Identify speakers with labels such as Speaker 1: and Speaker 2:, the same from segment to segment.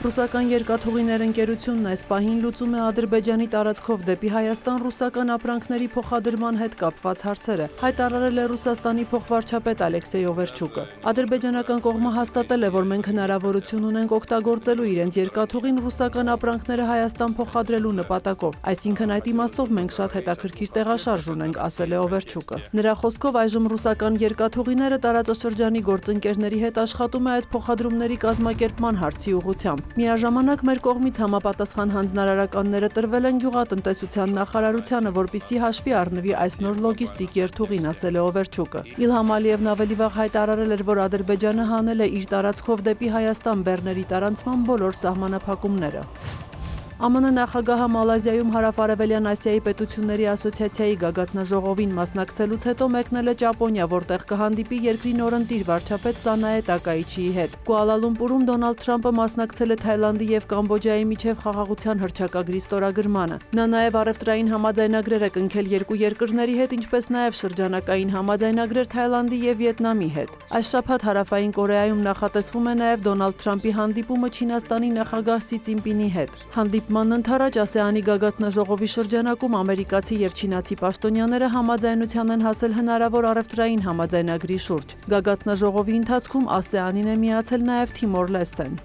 Speaker 1: Ռուսական երկաթուղիներ ընկերությունն այս պահին լուծում է Ադրբեջանի տարածքով դեպի Հայաստան ռուսական ապրանքների փոխադրման հետ կապված հարցերը, հայտարարել է Ռուսաստանի փոխվարչապետ Ալեքսեյ Օվերչուկը։ Ադրբեջանական կողմը հաստատել է, որ մենք հնարավորություն ունենք օգտագործելու իրենց երկաթուղին ռուսական ապրանքները Հայաստան փոխադրելու նպատակով, այսինքն այդ իմաստով մենք շատ հետաքրքիր տեղաշարժ ունենք, ասել է Օվերչուկը։ Նրա խոսքով այժմ ռուսական երկաթուղիները տարածաշրջանի գործընկերների հետ աշխատում է այդ փոխադրումների կազմակերպման հարցի ուղղությամբ։ Միաժամանակ մեր կողմից համապատասխան հանձնարարականները տրվել են գյուղատնտեսության նախարարությանը, որպեսզի հաշվի առնվի այս նոր լոգիստիկ երթուղին, ասել է Օվերչուկը։ Իլհամ Ալիևն ավելի վաղ հայտարարել էր, որ Ադրբեջանը հանել է իր տարածքով դեպի Հայաստան բեռների տարանցման բոլոր սահմանափակումները։ ԱՄՆ նախագահը Մալազիայում Հարավարևելյան Ասիայի պետությունների ասոցիացիայի գագաթնաժողովին մասնակցելուց հետո մեկնել է Ճապոնիա, որտեղ կհանդիպի երկրի նորընտիր վարչապետ Սանաե Տակայիչիի հետ։ Կուալա Լումպուրում Դոնալդ Թրամփը մասնակցել է Թայլանդի եւ Կամբոջայի միջև խաղաղության հռչակագրի ստորագրմանը։ Նա նաեւ առևտրային համաձայնագրեր է կնքել երկու երկրների հետ, ինչպես նաեւ շրջանակային համաձայնագրեր Թայլանդի եւ Վիետնամի հետ։ Այս շաբաթ Հարավային Կորեայում նախատեսվում է նաեւ Դոնալդ Թրամփի հանդիպումը Չինաստանի նախագահ Սի Ցինպինի հետ։ Հանդիպման ընթരാճ ASEAN-ի գագաթնաժողովի շրջանակում ամերիկացի եւ չինացի պաշտոնյաները համաձայնության են հասել հնարավոր առևտրային համաձայնագրի շուրջ։ Գագաթնաժողովի ընթացքում ASEAN-ին է միացել նաեւ Թիմոր Լեստեն։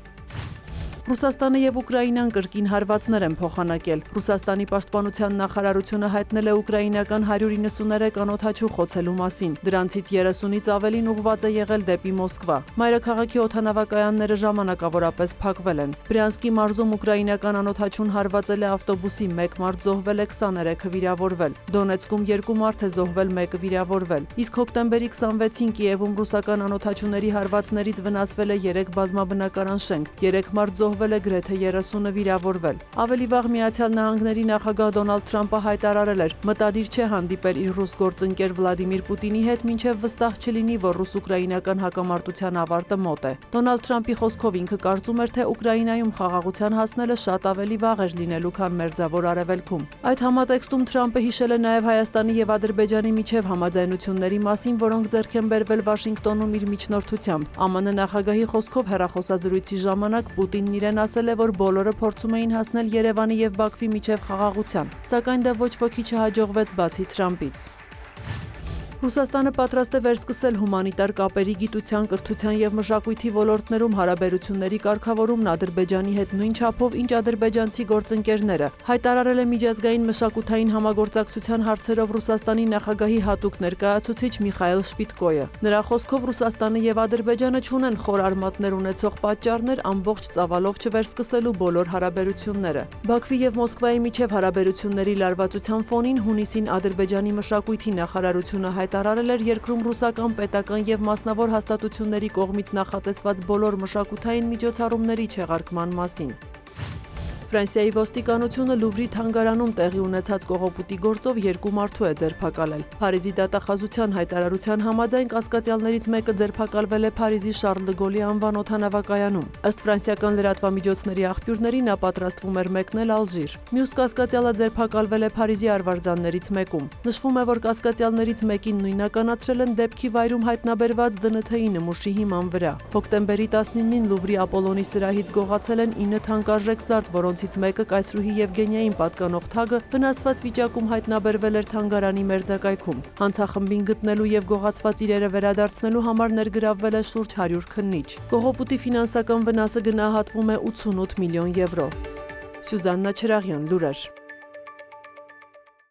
Speaker 1: Ռուսաստանը եւ Ուկրաինան կրկին հարվածներ են փոխանակել։ Ռուսաստանի պաշտպանության նախարարությունը հայտնել է ուկրաինական 193 անօդաչու խոցելու մասին։ Դրանցից 30-ից ավելին ուղղված է եղել դեպի Մոսկվա։ Մայրաքաղաքի օդանավակայանները ժամանակավորապես փակվել են։ Բրյանսկի մարզում ուկրաինական անօդաչուն հարվածել է ավտոբուսի, 1 մարդ զոհվել է, 23-ը վիրավորվել։ Դոնեցկում 2 մարդ է զոհվել, 1-ը վիրավորվել։ Իսկ հոկտեմբերի 26-ին Կիևում ռուսական անօդաչուների հարվածներից վնասվել է 3 բազմաբնակարան շենք, 3 մարդ զոհվել է, գրեթե 30-ը վիրավորվել։ Ավելի վաղ Միացյալ Նահանգների նախագահ Դոնալդ Թրամփը հայտարարել էր, մտադիր չէ հանդիպել իր ռուս գործընկեր Վլադիմիր Պուտինի հետ, մինչև վստահ չլինի, որ ռուս-ուկրաինական հակամարտության ավարտը մոտ է։ Դոնալդ Թրամփի խոսքով ինքը կարծում էր, թե Ուկրաինայում խաղաղության հասնելը շատ ավելի վաղ էր լինելու, քան Մերձավոր Արևելքում։ Այդ համատեքստում Թրամփը հիշել է նաև Հայաստանի եւ Ադրբեջանի միջև համաձայնությունների մասին, որոնք ձեռք են բերվել Վաշինգտոնում իր միջնորդությամբ։ ԱՄՆ նախագահի խոսքով հեռախոսազրույցի ժամանակ Պուտինն իրեն ասել է, որ բոլորը փորձում էին հասնել Երևանի եւ Բաքվի միջև խաղաղության, սակայն դա ոչ ոքի չհաջողվեց բացի Թրամփից։ Ռուսաստանը պատրաստ է վերսկսել հումանիտար կապերի, գիտության, կրթության եւ մշակույթի ոլորտներում հարաբերությունների կարգավորումն Ադրբեջանի հետ նույն չափով, ինչ ադրբեջանցի գործընկերները, հայտարարել է միջազգային մշակութային համագործակցության հարցերով Ռուսաստանի նախագահի հատուկ ներկայացուցիչ Միխայել Շվիտկոյը։ Նրա խոսքով Ռուսաստանը եւ Ադրբեջանը չունեն խոր արմատներ ունեցող պատճառներ ամբողջ ծավալով չվերսկսելու բոլոր հարաբերությունները։ Բաքվի եւ Մոսկվայի միջև հարաբերությունների լարվածության ֆոնին հունիսին Ադրբեջանի մշակույթի նախարարությունը հայտարարել էր երկրում ռուսական պետական եւ մասնավոր հաստատությունների կողմից նախատեսված բոլոր մշակութային միջոցառումների չեղարկման մասին։ Ֆրանսիայի ոստիկանությունը Լուվրի թանգարանում տեղի ունեցած կողոպուտի գործով 2 մարդու է ձերբակալել։ Փարիզի դատախազության հայտարարության համաձայն կասկածյալներից մեկը ձերբակալվել է Փարիզի Շարլ դը Գոլի անվան օդանավակայանում։ Ըստ ֆրանսիական լրատվամիջոցների աղբյուրների նա պատրաստվում էր մեկնել Ալժիր։ Մյուս կասկածյալը ձերբակալվել է Փարիզի արվարձաններից մեկում։ Նշվում է, որ կասկածյալներից մեկին նույնականացրել են դեպքի վայրում հայտնաբերված ԴՆԹ-ի նմուշի հիման վրա։ Հոկտեմբերի 19-ին Լուվրի Ապոլոնի սրահից գողացել են 9 թանկարժեք զարդ, որոնց մեկը կայսրուհի Եվգենիային պատկանող թագը վնասված վիճակում հայտնաբերվել էր թանգարանի մերձակայքում։ Հանցախմբին գտնելու եւ գողացված իրերը վերադարձնելու համար ներգրավվել է շուրջ 100 քննիչ։ Կողոպուտի ֆինանսական վնասը գնահատվում է 88 միլիոն եվրո։ Սյուզաննա Չրաղյան, լուրեր։